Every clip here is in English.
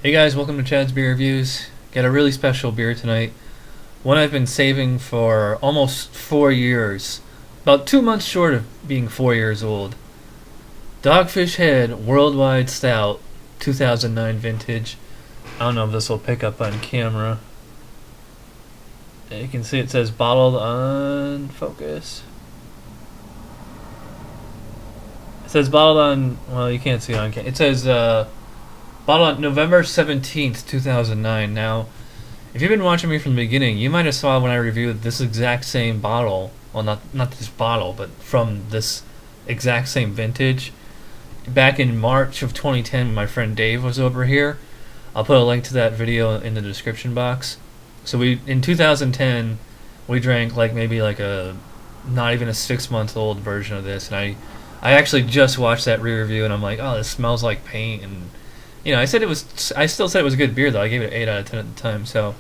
Hey guys, welcome to Chad's Beer Reviews. Got a really special beer tonight. One I've been saving for almost 4 years. About 2 months short of being 4 years old. Dogfish Head Worldwide Stout 2009 vintage. I don't know if this will pick up on camera. You can see it says bottled on focus. It says bottled on, well, you can't see it on camera. It says bottled on November 17th, 2009. Now, if you've been watching me from the beginning, you might have saw when I reviewed this exact same bottle. Well, not this bottle, but from this exact same vintage. Back in March of 2010 when my friend Dave was over here. I'll put a link to that video in the description box. So in 2010, we drank maybe a not even a 6-month-old version of this, and I actually just watched that re-review and I'm like, oh, this smells like paint. And I still said it was a good beer though. I gave it an 8 out of 10 at the time. So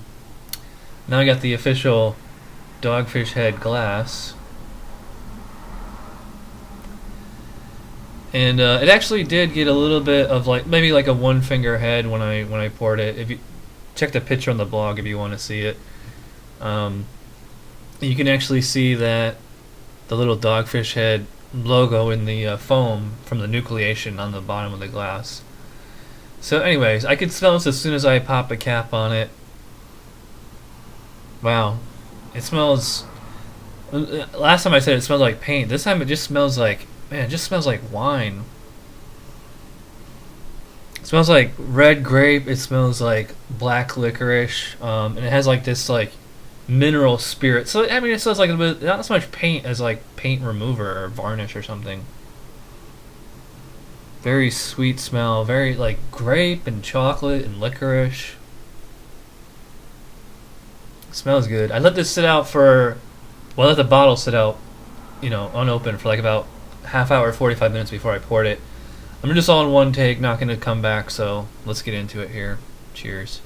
now I got the official Dogfish Head glass, and it actually did get a little bit of maybe a 1-finger head when I poured it. If you check the picture on the blog if you want to see it, you can actually see that the little Dogfish Head logo in the foam from the nucleation on the bottom of the glass. So anyways, I could smell this as soon as I pop a cap on it. Wow. It smells... Last time I said it smelled like paint. This time it just smells like... Man, it just smells like wine. It smells like red grape. It smells like black licorice. And it has this mineral spirit. So, I mean, it smells like a bit... Not so much paint as paint remover or varnish or something. Very sweet smell, very grape and chocolate and licorice. Smells good. I let this sit out for, well, I let the bottle sit out, unopened for about half hour, 45 minutes before I poured it. I'm just all in one take, not going to come back, so let's get into it here. Cheers.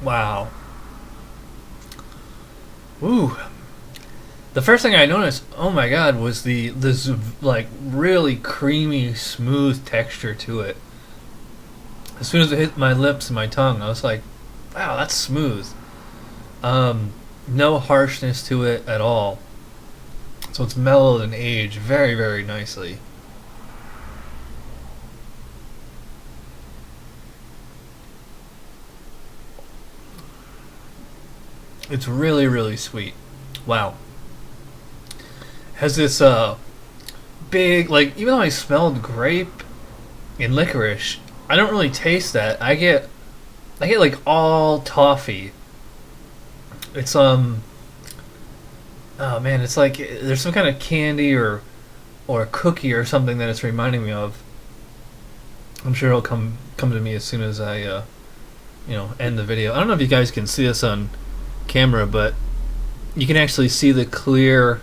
Wow. Ooh. The first thing I noticed, oh my god, was this really creamy, smooth texture to it. As soon as it hit my lips and my tongue, I was like, wow, that's smooth. No harshness to it at all. So it's mellowed and aged very, very nicely. It's really, really sweet. Wow. Has this big, even though I smelled grape and licorice, I don't really taste that. I get all toffee. It's oh man, it's there's some kind of candy or a cookie or something that it's reminding me of. I'm sure it'll come to me as soon as I end the video. I don't know if you guys can see this on camera, but you can actually see the clear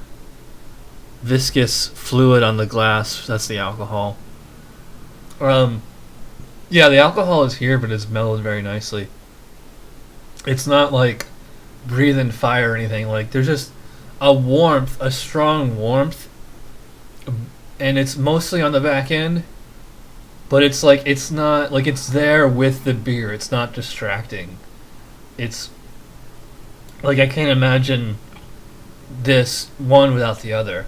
viscous fluid on the glass. That's the alcohol. Yeah, the alcohol is here, but it's mellowed very nicely. It's not breathing fire or anything. There's just a warmth, a strong warmth, and it's mostly on the back end, but it's it's not it's there with the beer. It's not distracting. It's I can't imagine this one without the other.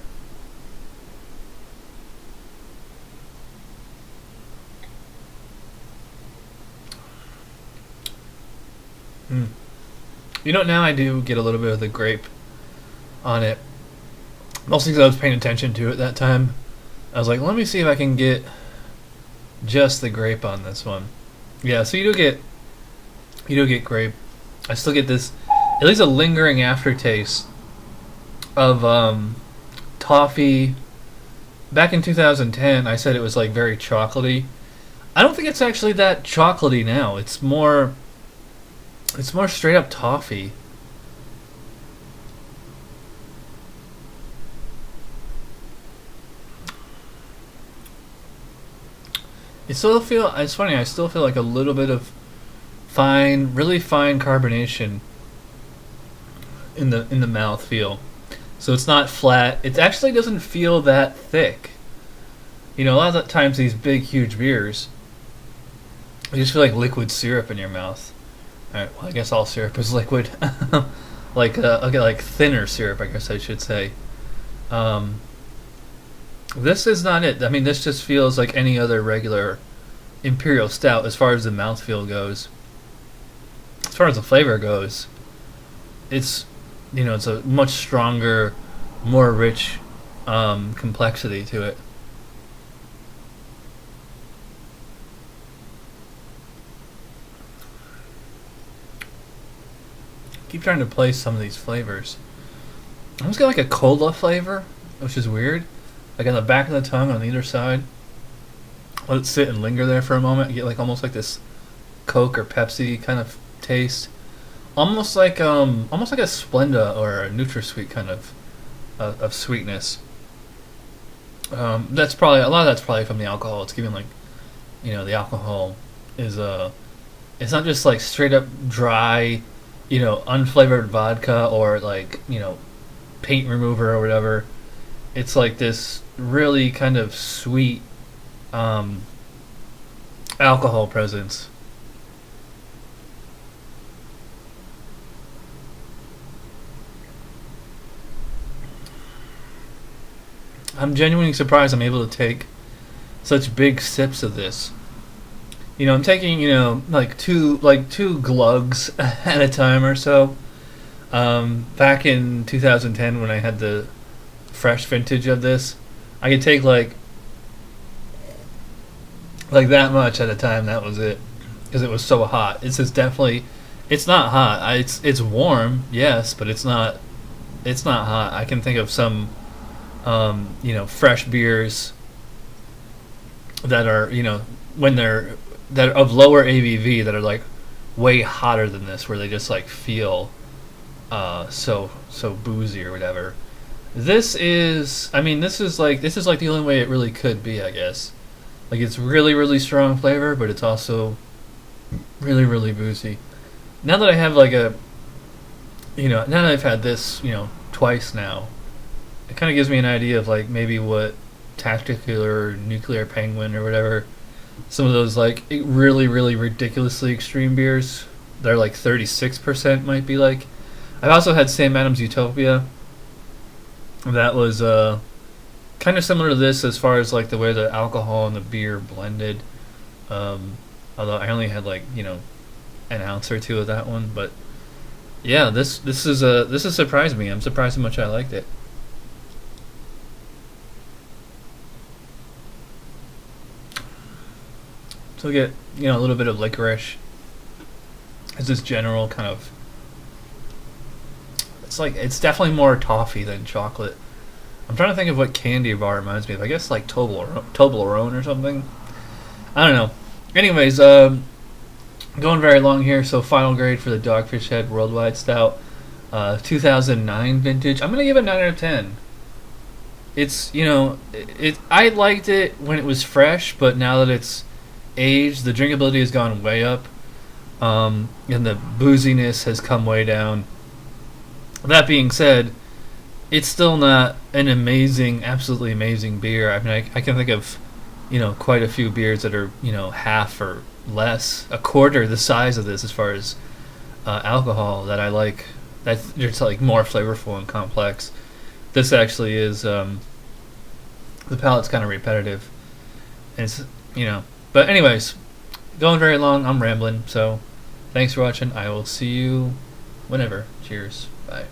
Now I do get a little bit of the grape on it. Mostly because I was paying attention to it that time. I was like, let me see if I can get just the grape on this one. Yeah, so you do get grape. I still get this, at least a lingering aftertaste of toffee. Back in 2010, I said it was very chocolatey. I don't think it's actually that chocolatey now. It's more straight up toffee. It's funny, I still feel a little bit of really fine carbonation in the mouth feel. So it's not flat. It actually doesn't feel that thick. You know, a lot of the times these big, huge beers, you just feel like liquid syrup in your mouth. Alright, well, I guess all syrup is liquid. Okay, like thinner syrup, I guess I should say. This is not it. I mean, this just feels like any other regular imperial stout as far as the mouthfeel goes. As far as the flavor goes, it's, you know, it's a much stronger, more rich complexity to it. Keep trying to place some of these flavors. I almost get like a cola flavor, which is weird. Like on the back of the tongue on either side. Let it sit and linger there for a moment. You get like almost like this Coke or Pepsi kind of taste. Almost like a Splenda or a NutraSweet kind of sweetness. That's probably a lot of that's probably from the alcohol. It's giving like, you know, the alcohol is it's not just like straight up dry, you know, unflavored vodka or like, you know, paint remover or whatever. It's like this really kind of sweet alcohol presence. I'm genuinely surprised I'm able to take such big sips of this. You know, I'm taking, you know, like two glugs at a time or so. Back in 2010 when I had the fresh vintage of this, I could take like that much at a time. That was it, because it was so hot. This is definitely, it's not hot. It's warm, yes, but it's not hot. I can think of some you know, fresh beers that are, you know, when that are of lower ABV that are like way hotter than this, where they just like feel so boozy or whatever. This is like the only way it really could be, I guess. Like, it's really, really strong flavor, but it's also really, really boozy. Now that I have like now that I've had this, you know, twice now, it kind of gives me an idea of like maybe what Tactical or Nuclear Penguin or whatever, some of those like really, really ridiculously extreme beers that are like 36% might be like. I've also had Sam Adams Utopia. That was kind of similar to this as far as like the way the alcohol and the beer blended. Although I only had like, you know, an ounce or two of that one, but yeah, this has surprised me. I'm surprised how much I liked it. So get, you know, a little bit of licorice. It's this general kind of, it's definitely more toffee than chocolate. I'm trying to think of what candy bar reminds me of. I guess like Toblerone or something. I don't know. Anyways, going very long here. So final grade for the Dogfish Head Worldwide Stout, 2009 vintage. I'm gonna give it 9 out of 10. It's, you know, I liked it when it was fresh, but now that it's aged, the drinkability has gone way up, and the booziness has come way down. That being said, it's still not an amazing, absolutely amazing beer. I mean, I can think of, you know, quite a few beers that are, you know, half or less, a quarter the size of this as far as alcohol that I like. That they're just like more flavorful and complex. This actually is, the palate's kind of repetitive. And it's, you know, but anyways, going very long. I'm rambling. So, thanks for watching. I will see you whenever. Cheers. Bye.